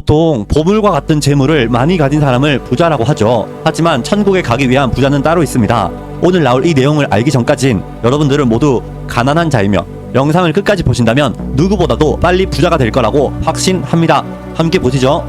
보통 보물과 같은 재물을 많이 가진 사람을 부자라고 하죠. 하지만 천국에 가기 위한 부자는 따로 있습니다. 오늘 나올 이 내용을 알기 전까진 여러분들은 모두 가난한 자이며 영상을 끝까지 보신다면 누구보다도 빨리 부자가 될 거라고 확신합니다. 함께 보시죠.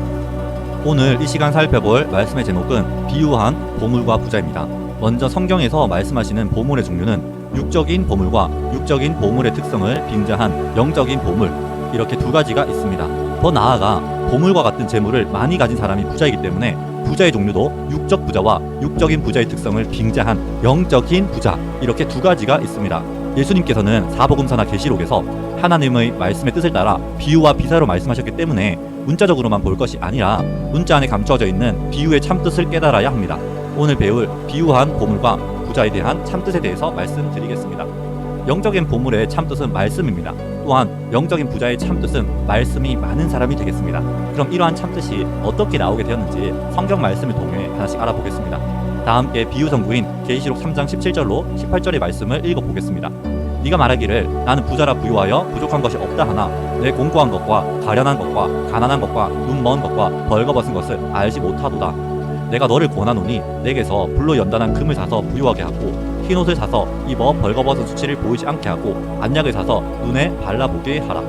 오늘 이 시간 살펴볼 말씀의 제목은 비유한 보물과 부자입니다. 먼저 성경에서 말씀하시는 보물의 종류는 육적인 보물과 육적인 보물의 특성을 빙자한 영적인 보물, 이렇게 두 가지가 있습니다. 더 나아가 보물과 같은 재물을 많이 가진 사람이 부자이기 때문에 부자의 종류도 육적 부자와 육적인 부자의 특성을 빙자한 영적인 부자, 이렇게 두 가지가 있습니다. 예수님께서는 사복음서나 계시록에서 하나님의 말씀의 뜻을 따라 비유와 비사로 말씀하셨기 때문에 문자적으로만 볼 것이 아니라 문자 안에 감춰져 있는 비유의 참뜻을 깨달아야 합니다. 오늘 배울 비유한 보물과 부자에 대한 참뜻에 대해서 말씀드리겠습니다. 영적인 보물의 참뜻은 말씀입니다. 또한 영적인 부자의 참뜻은 말씀이 많은 사람이 되겠습니다. 그럼 이러한 참뜻이 어떻게 나오게 되었는지 성경 말씀을 통해 하나씩 알아보겠습니다. 다 함께 비유 선구인 계시록 3장 17절로 18절의 말씀을 읽어보겠습니다. 네가 말하기를 나는 부자라 부유하여 부족한 것이 없다 하나 내 공고한 것과 가련한 것과 가난한 것과 눈먼 것과 벌거벗은 것을 알지 못하도다. 내가 너를 권하노니 내게서 불로 연단한 금을 사서 부유하게 하고 흰옷을 사서 입어 벌거벗은 수치를 보이지 않게 하고 안약을 사서 눈에 발라보게 하라.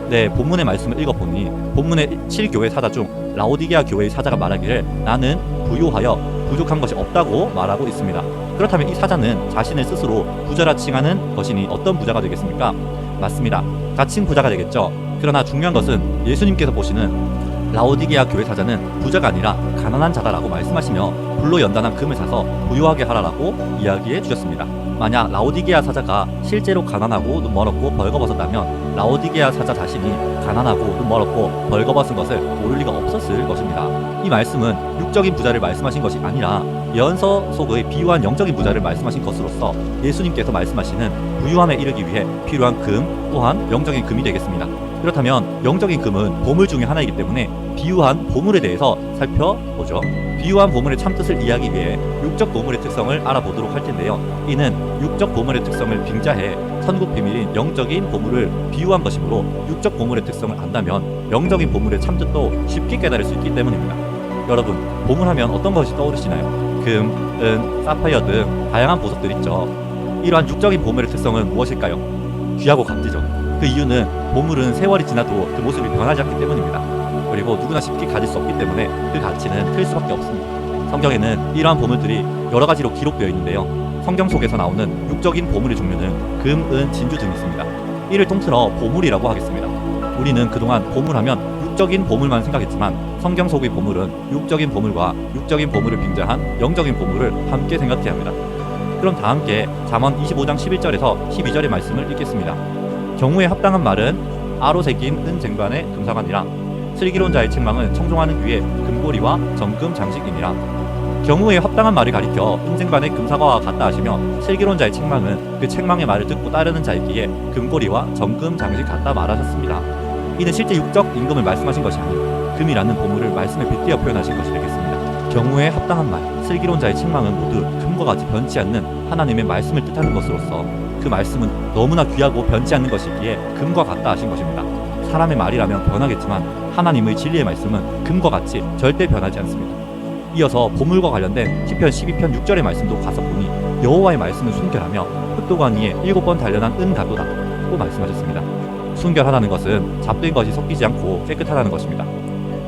네, 본문의 말씀을 읽어보니 본문의 7교회 사자 중 라오디게아 교회의 사자가 말하기를 나는 부유하여 부족한 것이 없다고 말하고 있습니다. 그렇다면 이 사자는 자신을 스스로 부자라 칭하는 것이니 어떤 부자가 되겠습니까? 맞습니다. 가칭 부자가 되겠죠. 그러나 중요한 것은 예수님께서 보시는 라오디게아 교회 사자는 부자가 아니라 가난한 자다라고 말씀하시며 불로 연단한 금을 사서 부유하게 하라라고 이야기해 주셨습니다. 만약 라오디게아 사자가 실제로 가난하고 눈 멀었고 벌거벗었다면 라오디게아 사자 자신이 가난하고 눈 멀었고 벌거벗은 것을 모를 리가 없었을 것입니다. 이 말씀은 육적인 부자를 말씀하신 것이 아니라 예언서 속의 비유한 영적인 부자를 말씀하신 것으로서 예수님께서 말씀하시는 부유함에 이르기 위해 필요한 금 또한 영적인 금이 되겠습니다. 그렇다면 영적인 금은 보물 중에 하나이기 때문에 비유한 보물에 대해서 살펴보죠. 비유한 보물의 참뜻을 이해하기 위해 육적 보물의 특성을 알아보도록 할 텐데요. 이는 육적 보물의 특성을 빙자해 천국 비밀인 영적인 보물을 비유한 것이므로 육적 보물의 특성을 안다면 영적인 보물의 참뜻도 쉽게 깨달을 수 있기 때문입니다. 여러분, 보물하면 어떤 것이 떠오르시나요? 금, 은, 사파이어 등 다양한 보석들 있죠. 이러한 육적인 보물의 특성은 무엇일까요? 귀하고 값지죠. 그 이유는 보물은 세월이 지나도 그 모습이 변하지 않기 때문입니다. 그리고 누구나 쉽게 가질 수 없기 때문에 그 가치는 클 수밖에 없습니다. 성경에는 이러한 보물들이 여러 가지로 기록되어 있는데요. 성경 속에서 나오는 육적인 보물의 종류는 금, 은, 진주 등이 있습니다. 이를 통틀어 보물이라고 하겠습니다. 우리는 그동안 보물하면 육적인 보물만 생각했지만 성경 속의 보물은 육적인 보물과 육적인 보물을 빙자한 영적인 보물을 함께 생각해야 합니다. 그럼 다 함께 잠언 25장 11절에서 12절의 말씀을 읽겠습니다. 경우에 합당한 말은 아로 새긴 은 쟁반의 금사관이라 슬기로운 자의 책망은 청종하는 귀에 금고리와 정금 장식이니라. 경우에 합당한 말을 가리켜 은쟁반의 금사과와 같다 하시며 슬기로운 자의 책망은 그 책망의 말을 듣고 따르는 자이기에 금고리와 정금 장식 같다 말하셨습니다. 이는 실제 육적 임금을 말씀하신 것이 아니고 금이라는 보물을 말씀에 빗대어 표현하신 것이 되겠습니다. 경우에 합당한 말, 슬기로운 자의 책망은 모두 금과 같이 변치 않는 하나님의 말씀을 뜻하는 것으로서 그 말씀은 너무나 귀하고 변치 않는 것이기에 금과 같다 하신 것입니다. 사람의 말이라면 변하겠지만 하나님의 진리의 말씀은 금과 같이 절대 변하지 않습니다. 이어서 보물과 관련된 시편 12편 6절의 말씀도 가서 보니 여호와의 말씀을 순결하며 흑도관 위에 7번 단련한 은가도다고 말씀하셨습니다. 순결하다는 것은 잡된 것이 섞이지 않고 깨끗하다는 것입니다.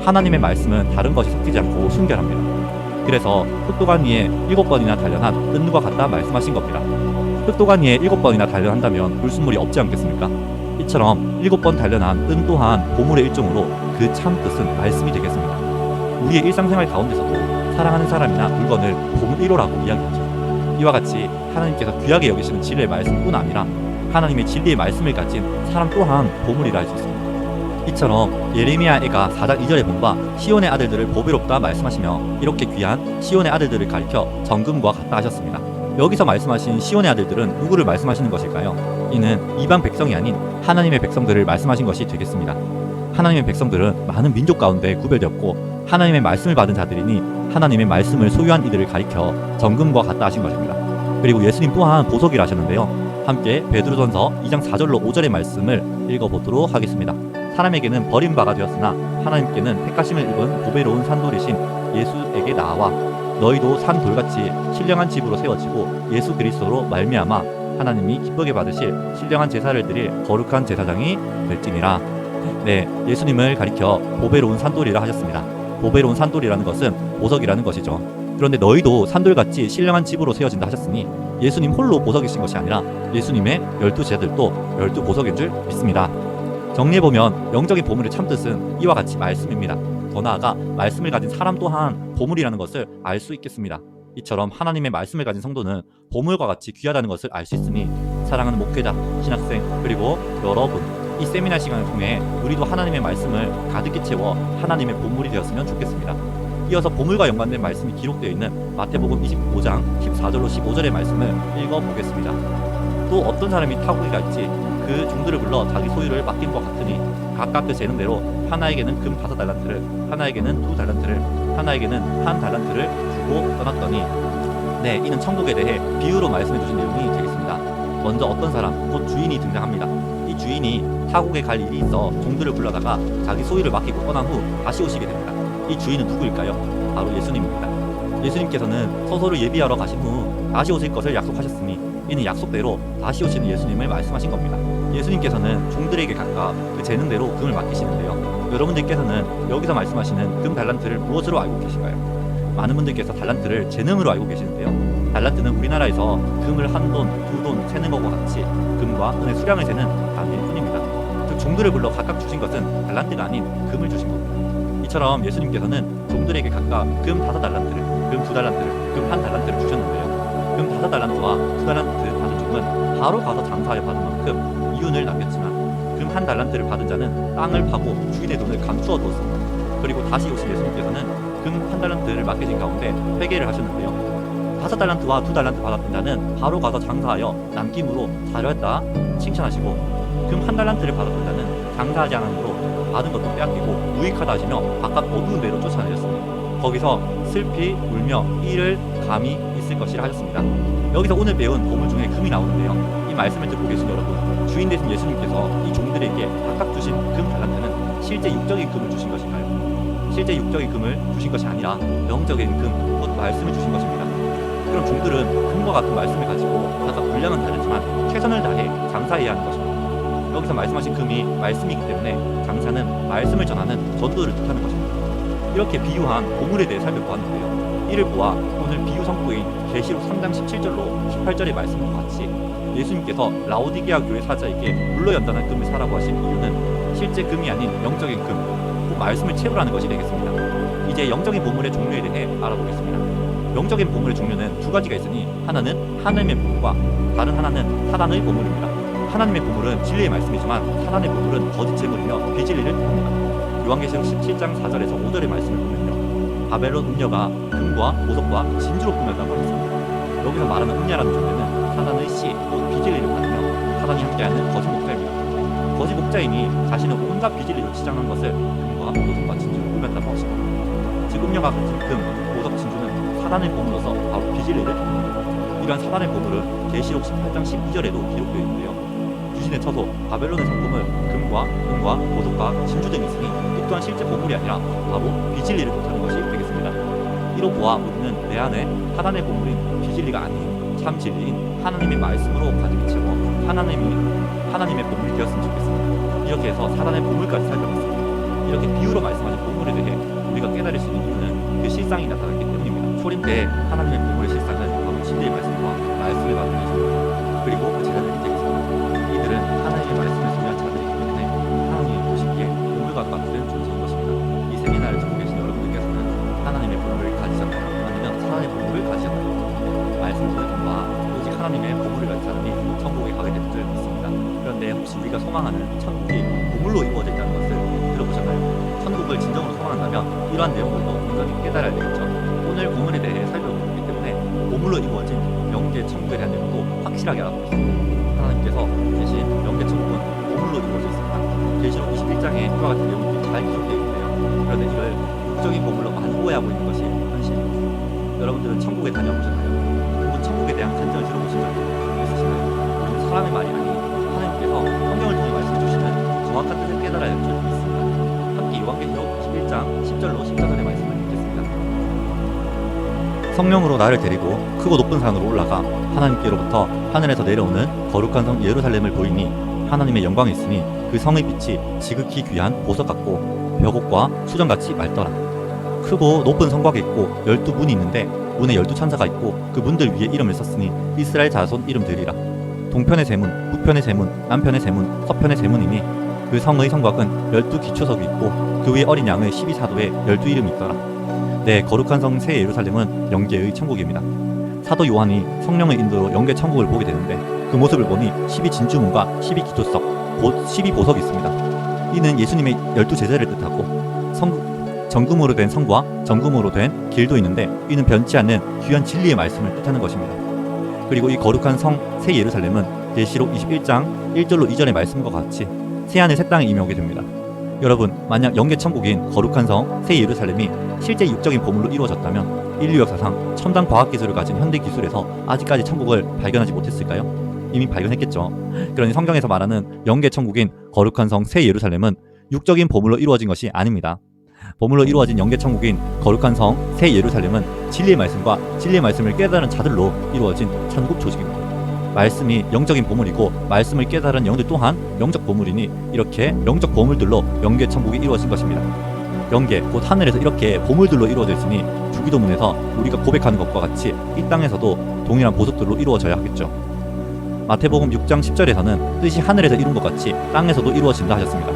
하나님의 말씀은 다른 것이 섞이지 않고 순결합니다. 그래서 흑도관 위에 7번이나 단련한 은과 같다 말씀하신 겁니다. 흑도관 위에 7번이나 단련한다면 불순물이 없지 않겠습니까? 이처럼 7번 단련한 은 또한 보물의 일종으로 그 참뜻은 말씀이 되겠습니다. 우리의 일상생활 가운데서도 사랑하는 사람이나 물건을 보물 1호라고 이야기하죠. 이와 같이 하나님께서 귀하게 여기시는 진리의 말씀뿐 아니라 하나님의 진리의 말씀을 가진 사람 또한 보물이라 할 수 있습니다. 이처럼 예레미야가 4장 2절에 본바 시온의 아들들을 보배롭다 말씀하시며 이렇게 귀한 시온의 아들들을 가리켜 정금과 같다 하셨습니다. 여기서 말씀하신 시온의 아들들은 누구를 말씀하시는 것일까요? 이는 이방 백성이 아닌 하나님의 백성들을 말씀하신 것이 되겠습니다. 하나님의 백성들은 많은 민족 가운데 구별되었고 하나님의 말씀을 받은 자들이니 하나님의 말씀을 소유한 이들을 가리켜 정금과 같다 하신 것입니다. 그리고 예수님 또한 보석이라 하셨는데요. 함께 베드로전서 2장 4절로 5절의 말씀을 읽어보도록 하겠습니다. 사람에게는 버림바가 되었으나 하나님께는 택하심을 입은 보배로운 산돌이신 예수에게 나와 너희도 산 돌같이 신령한 집으로 세워지고 예수 그리스도로 말미암아 하나님이 기쁘게 받으실 신령한 제사를 드릴 거룩한 제사장이 될지니라. 네, 예수님을 가리켜 보배로운 산돌이라 하셨습니다. 보배로운 산돌이라는 것은 보석이라는 것이죠. 그런데 너희도 산돌같이 신령한 집으로 세워진다 하셨으니 예수님 홀로 보석이신 것이 아니라 예수님의 12제자들도 12보석인 줄 믿습니다. 정리해보면 영적인 보물의 참뜻은 이와 같이 말씀입니다. 더 나아가 말씀을 가진 사람 또한 보물이라는 것을 알 수 있겠습니다. 이처럼 하나님의 말씀을 가진 성도는 보물과 같이 귀하다는 것을 알 수 있으니 사랑하는 목회자, 신학생, 그리고 여러분, 이 세미나 시간을 통해 우리도 하나님의 말씀을 가득히 채워 하나님의 보물이 되었으면 좋겠습니다. 이어서 보물과 연관된 말씀이 기록되어 있는 마태복음 25장 14절로 15절의 말씀을 읽어보겠습니다. 또 어떤 사람이 타국이가 있지 그 종들을 불러 자기 소유를 맡긴 것 같으니 각각 그 재능대로 하나에게는 금 5달란트를, 하나에게는 2달란트를, 하나에게는 1달란트를 주고 떠났더니, 네, 이는 천국에 대해 비유로 말씀해 주신 내용이 되겠습니다. 먼저 어떤 사람, 곧 주인이 등장합니다. 이 주인이 타국에 갈 일이 있어 종들을 불러다가 자기 소유를 맡기고 떠난 후 다시 오시게 됩니다. 이 주인은 누구일까요? 바로 예수님입니다. 예수님께서는 서소를 예비하러 가신 후 다시 오실 것을 약속하셨으니 이는 약속대로 다시 오시는 예수님을 말씀하신 겁니다. 예수님께서는 종들에게 각각 그 재능대로 금을 맡기시는데요. 여러분들께서는 여기서 말씀하시는 금 달란트를 무엇으로 알고 계신가요? 많은 분들께서 달란트를 재능으로 알고 계시는데요. 달란트는 우리나라에서 금을 한 돈, 두 돈 세는 것과 같이 금과 은의 수량을 세는 단위일 뿐입니다. 즉 종들을 불러 각각 주신 것은 달란트가 아닌 금을 주신 겁니다. 이처럼 예수님께서는 종들에게 각각 금 5달란트를, 금 2달란트를, 금 1달란트를 주셨는데요. 금 5달란트와 2달란트 받은 종은 바로 가서 장사하여 받은 만큼 이윤을 남겼지만 금 1달란트를 받은 자는 땅을 파고 주인의 돈을 감추어 두었습니다. 그리고 다시 오신 예수님께서는 금 1달란트를 맡기신 가운데 회개를 하셨는데요. 5달란트와 2달란트 받았던 자는 바로 가서 장사하여 남김으로 잘했다 칭찬하시고, 금 1달란트를 받았던 자는 장사하지 않음으로 받은 것도 빼앗기고 무익하다 하시며 바깥 어두운 데로 쫓아내셨습니다. 거기서 슬피 울며 이를 감히 있을 것이라 하셨습니다. 여기서 오늘 배운 보물 중에 금이 나오는데요. 이 말씀을 듣고 계신 여러분, 주인 되신 예수님께서 이 종들에게 각각 주신 금 달란트는 실제 육적인 금을 주신 것인가요? 실제 육적인 금을 주신 것이 아니라 영적인 금, 곧 말씀을 주신 것입니다. 그럼 종들은 금과 같은 말씀을 가지고 각각 분량은 다르지만 최선을 다해 장사해야 하는 것입니다. 여기서 말씀하신 금이 말씀이기 때문에 장사는 말씀을 전하는 전도를 뜻하는 것입니다. 이렇게 비유한 보물에 대해 살펴보았는데요. 이를 보아 오늘 비유 성구인 계시록 3장 17절로 18절의 말씀과 같이 예수님께서 라오디게아 교회 사자에게 물로 연단한 금을 사라고 하신 이유는 실제 금이 아닌 영적인 금, 그 말씀을 채우라는 것이 되겠습니다. 이제 영적인 보물의 종류에 대해 알아보겠습니다. 영적인 보물의 종류는 두 가지가 있으니 하나는 하나님의 보물과 다른 하나는 사단의 보물입니다. 하나님의 보물은 진리의 말씀이지만 사단의 보물은 거짓 재물이며 비진리를 뜻합니다. 요한계시록 17장 4절에서 5절의 말씀을 보면요, 바벨론 음녀가 금과 보석과 진주로 꾸몄다고 하셨습니다. 여기서 말하는 음녀라는 존재는 사단의 씨, 또 비진리를 받으며 사단이 함께하는 거짓 목자입니다. 거짓 목자이니 자신은 온갖 비진리로 치장한 것을 금과 보석과 진주로 꾸몄다고 하십니다. 즉 음녀가 가진 금, 보석, 진주는 사단의 보물로서 바로 비진리를 뜻합니다. 이러한 사단의 보물은 계시록 18장 12절에도 기록되어 있는데요. 귀신의 처소 바벨론의 성품은 금과 은과 보석과 진주 등이 있으니 이 또한 실제 보물이 아니라 바로 비진리를 뜻하는 것이 되겠습니다. 이로 보아 우리는 내 안에 사단의 보물인 비진리가 아닌 참 진리인 하나님의 말씀으로 가득히 채워 하나님의 보물이 되었으면 좋겠습니다. 이렇게 해서 사단의 보물까지 살펴봤습니다. 이렇게 비유로 말씀하신 보물에 대해 우리가 깨달을 수 있는 이유는 그 실상이 나타났기 때문입니다. 초림 때 하나님의 보물의 실상은 바로 진리의 말씀과 말씀을 받는 것입니다. 그리고 그 제자들이 되겠습니다. 이들은 하나님의 말씀을 소유한 자들이기 때문에 하나님이 보시기에 보물과 같은 존재인 것입니다. 이 세미나를 듣고 계신 여러분들께서는 하나님의 보물을 가지셨나요? 아니면 사단의 보물을 가지셨나요? 말씀 속에 봐 오직 하나님의 보물을 가진 사람이 천국에 가게 될 줄 믿습니다. 그런데 혹시 우리가 소망하는 천국이 보물로 이루어져 있다는 것을 들어보셨나요? 천국을 진정으로 소망한다면 이러한 내용들도 온전히 깨달아야 되겠죠. 오늘 보물에 대해 살펴보기 때문에 보물로 이루어진 영계 천국에 대한 내용도 확실하게 알아보겠습니다. 하나님께서 계신 영계 천국은 보물로 이루어져 있습니다. 계시록 21장에 이와 같은 내용이 잘 기록되어 있는데요. 그런데 이를 육적인 보물로만 오해하고 있는 것이 현실입니다. 여러분들은 천국에 다녀보셨나요? 혹은 천국에 대한 간증을 들어보신 적이 있으신가요? 우리는 사람의 말이 아닌 하나님께서 성경을 통해 말씀해 주시는 정확한 뜻을 깨달아야 할 줄 10절로 10절의 말씀을 읽겠습니다. 성령으로 나를 데리고 크고 높은 산으로 올라가 하나님께로부터 하늘에서 내려오는 거룩한 성 예루살렘을 보이니 하나님의 영광이 있으니 그 성의 빛이 지극히 귀한 보석 같고 벽옥과 수정같이 맑더라. 크고 높은 성곽이 있고 12문이 있는데 문에 12천사가 있고 그 문들 위에 이름을 썼으니 이스라엘 자손 이름들이라. 동편의 세문, 북편의 세문, 남편의 세문, 서편의 세문이니 그 성의 성곽은 12기초석이 있고 그 위에 어린 양의 12사도에 12이름이 있더라. 네, 거룩한 성 새 예루살렘은 영계의 천국입니다. 사도 요한이 성령의 인도로 영계 천국을 보게 되는데 그 모습을 보니 12진주문과 12기초석, 곧 12보석이 있습니다. 이는 예수님의 12제자를 뜻하고 정금으로 된 성과 정금으로 된 길도 있는데 이는 변치 않는 귀한 진리의 말씀을 뜻하는 것입니다. 그리고 이 거룩한 성 새 예루살렘은 계시록 21장 1절로 2절의 말씀과 같이 새하늘 새 땅에 임하게 됩니다. 여러분, 만약 영계 천국인 거룩한 성 새 예루살렘이 실제 육적인 보물로 이루어졌다면 인류 역사상 첨단 과학기술을 가진 현대 기술에서 아직까지 천국을 발견하지 못했을까요? 이미 발견했겠죠. 그러니 성경에서 말하는 영계 천국인 거룩한 성 새 예루살렘은 육적인 보물로 이루어진 것이 아닙니다. 보물로 이루어진 영계 천국인 거룩한 성 새 예루살렘은 진리의 말씀과 진리의 말씀을 깨달은 자들로 이루어진 천국 조직입니다. 말씀이 영적인 보물이고 말씀을 깨달은 영들 또한 영적 보물이니 이렇게 영적 보물들로 영계 천국이 이루어진 것입니다. 영계, 곧 하늘에서 이렇게 보물들로 이루어져 있으니 주기도문에서 우리가 고백하는 것과 같이 이 땅에서도 동일한 보석들로 이루어져야 하겠죠. 마태복음 6장 10절에서는 뜻이 하늘에서 이룬 것 같이 땅에서도 이루어진다 하셨습니다.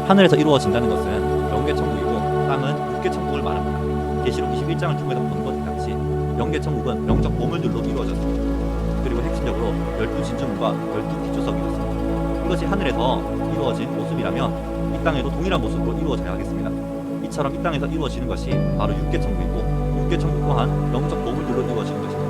하늘에서 이루어진다는 것은 영계 천국이고 땅은 육계 천국을 말합니다. 계시록 21장을 통해서 본 것 같이 영계 천국은 영적 보물들로 이루어졌습니다. 그리고 핵심적으로 12진주문과 12기초석이 있습니다. 이것이 하늘에서 이루어진 모습이라면 이 땅에도 동일한 모습으로 이루어져야 하겠습니다. 이처럼 이 땅에서 이루어지는 것이 바로 육계 천국이고 육계 천국 또한 영적 보물들로 이루어지는 것입니다.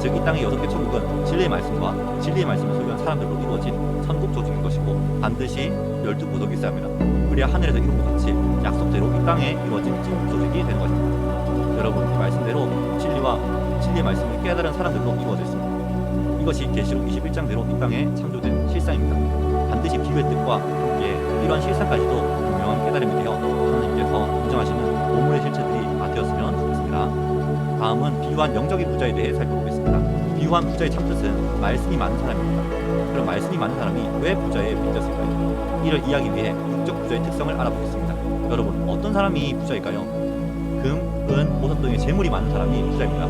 즉 이 땅의 6개 천국은 진리의 말씀과 진리의 말씀을 소유한 사람들로 이루어진 천국 조직인 것이고 반드시 12보석이 있어야 합니다. 그래야 하늘에서 이룬 것 같이 약속대로 이 땅에 이루어진 천국 조직이 되는 것입니다. 여러분, 이 말씀대로 진리와 진리의 말씀을 깨달은 사람들로 이루어져 있습니다. 이것이 계시록 21장대로 이 땅에 창조된 실상입니다. 반드시 비유의 뜻과 함께 이러한 실상까지도 분명한 깨달음이 되어 하나님께서 인정하시는 보물의 실체들이 되었으면 좋겠습니다. 다음은 비유한 영적인 부자에 대해 살펴보겠습니다. 비유한 부자의 참뜻은 말씀이 많은 사람입니다. 그럼 말씀이 많은 사람이 왜 부자에 빚졌을까요? 이를 이해하기 위해 육적 부자의 특성을 알아보겠습니다. 여러분, 어떤 사람이 부자일까요? 금, 은, 보석 등의 재물이 많은 사람이 부자입니다.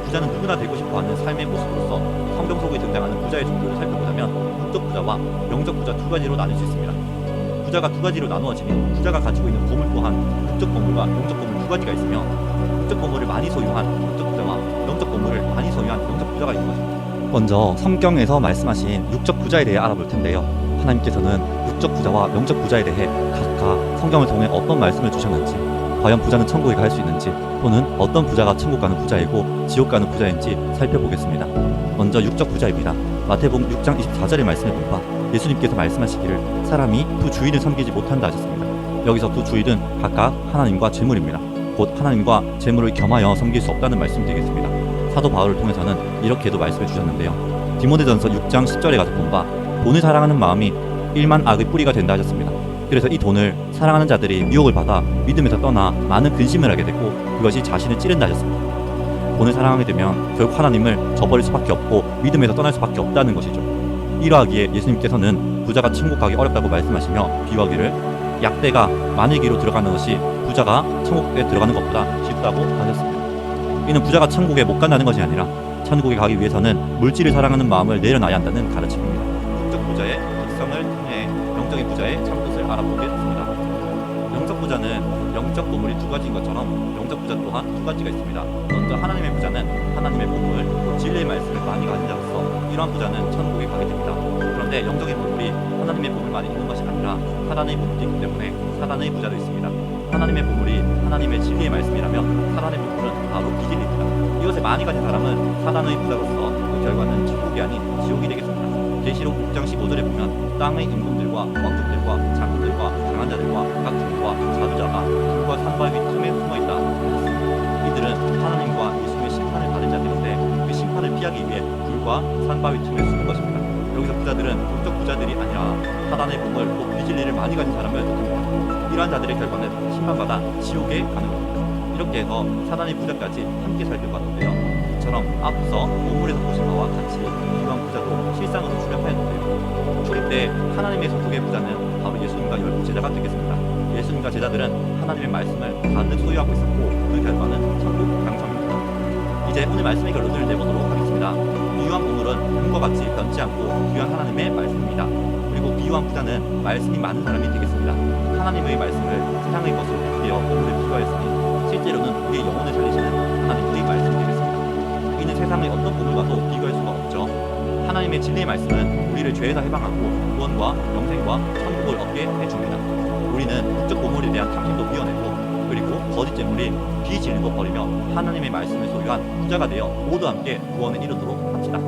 부자는 누구나 되고 싶어하는 삶의 모습으로서 성경 속에 등장하는 부자의 종류를 살펴보자면 육적 부자와 영적 부자 두 가지로 나눌 수 있습니다. 부자가 두 가지로 나누어지니 부자가 가지고 있는 보물 또한 육적 보물과 영적 보물 두 가지가 있으며 육적 보물을 많이 소유한 육적 부자와 영적 보물을 많이 소유한 영적 부자가 있는 것입니다. 먼저 성경에서 말씀하신 육적 부자에 대해 알아볼 텐데요. 하나님께서는 육적 부자와 영적 부자에 대해 각각 성경을 통해 어떤 말씀을 주셨는지, 과연 부자는 천국에 갈 수 있는지, 또는 어떤 부자가 천국 가는 부자이고 지옥 가는 부자인지 살펴보겠습니다. 먼저 육적 부자입니다. 마태복음 6장 24절의 말씀을 본 바 예수님께서 말씀하시기를 사람이 두 주인을 섬기지 못한다 하셨습니다. 여기서 두 주인은 각각 하나님과 재물입니다. 곧 하나님과 재물을 겸하여 섬길 수 없다는 말씀이 되겠습니다. 사도 바울을 통해서는 이렇게도 말씀해 주셨는데요. 디모데전서 6장 10절에 가서 본 바 돈을 사랑하는 마음이 일만 악의 뿌리가 된다 하셨습니다. 그래서 이 돈을 사랑하는 자들이 미혹을 받아 믿음에서 떠나 많은 근심을 하게 되고 그것이 자신을 찌른다 하셨습니다. 돈을 사랑하게 되면 결국 하나님을 저버릴 수밖에 없고 믿음에서 떠날 수밖에 없다는 것이죠. 이러하기에 예수님께서는 부자가 천국 가기 어렵다고 말씀하시며 비유하기를 약대가 마늘기로 들어가는 것이 부자가 천국에 들어가는 것보다 쉽다고 하셨습니다. 이는 부자가 천국에 못 간다는 것이 아니라 천국에 가기 위해서는 물질을 사랑하는 마음을 내려놔야 한다는 가르침입니다. 육적 부자의 특성을 통해 영적인 부자의 참뜻을 알아보겠습니다. 영적 부자는 영적 보물이 두 가지인 것처럼 영적 부자 또한 두 가지가 있습니다. 먼저 하나님의 부자는 하나님의 보물, 진리의 말씀을 많이 가진 자로서 이러한 부자는 천국에 가게 됩니다. 그런데 영적인 보물이 하나님의 보물만이 있는 것이 아니라 사단의 보물이 있기 때문에 사단의 부자도 있습니다. 하나님의 보물이 하나님의 진리의 말씀이라면 사단의 보물은 바로 비진리입니다. 이것을 많이 가진 사람은 사단의 부자로서 그 결과는 천국이 아닌 지옥이 되겠습니다. 계시록 6장 15절에 보면 땅의 임금들과 왕족들과 장군들과 강한 자들과 각 종과 자주자가 불과 산바위 틈에 숨어있다 하셨습니다. 이들은 하나님과 예수님의 심판을 받은 자들인데 그 심판을 피하기 위해 불과 산바위 틈에 숨은 것입니다. 여기서 부자들은 영적 부자들이 아니라 사단의 보물 또 비진리를 많이 가진 사람을 뜻합니다. 이러한 자들의 결과는 심판받아 지옥에 가는 겁니다. 이렇게 해서 사단의 부자까지 함께 살펴봤는데요. 이처럼 앞서 본문에서 보신 바와 같이 이러한 부자도 실상으로 출입하였는데요. 출입 때 하나님의 소속의 부자는 바로 예수님과 12 제자가 되겠습니다. 예수님과 제자들은 하나님의 말씀을 가득 소유하고 있었고 그 결과는 천국 당첨입니다. 이제 오늘 말씀의 결론을 내보도록 하겠습니다. 비유한 보물은 금과 같이 변치 않고 귀한 하나님의 말씀입니다. 그리고 비유한 부자는 말씀이 많은 사람이 되겠습니다. 하나님의 말씀을 세상의 것으로 비워 보물에 비유하였으니 실제로는 우리의 영혼을 살리시는 하나님의 말씀이 되겠습니다. 이는 세상의 어떤 보물과도 비교할 수가 없죠. 하나님의 진리의 말씀은 우리를 죄에서 해방하고 구원과 영생과 천국을 얻게 해줍니다. 우리는 국적 보물에 대한 탐심도 비워내고 그리고 거짓 재물인 비진리도 버리며 하나님의 말씀을 소유한 부자가 되어 모두 함께 구원에 이르도록 합시다.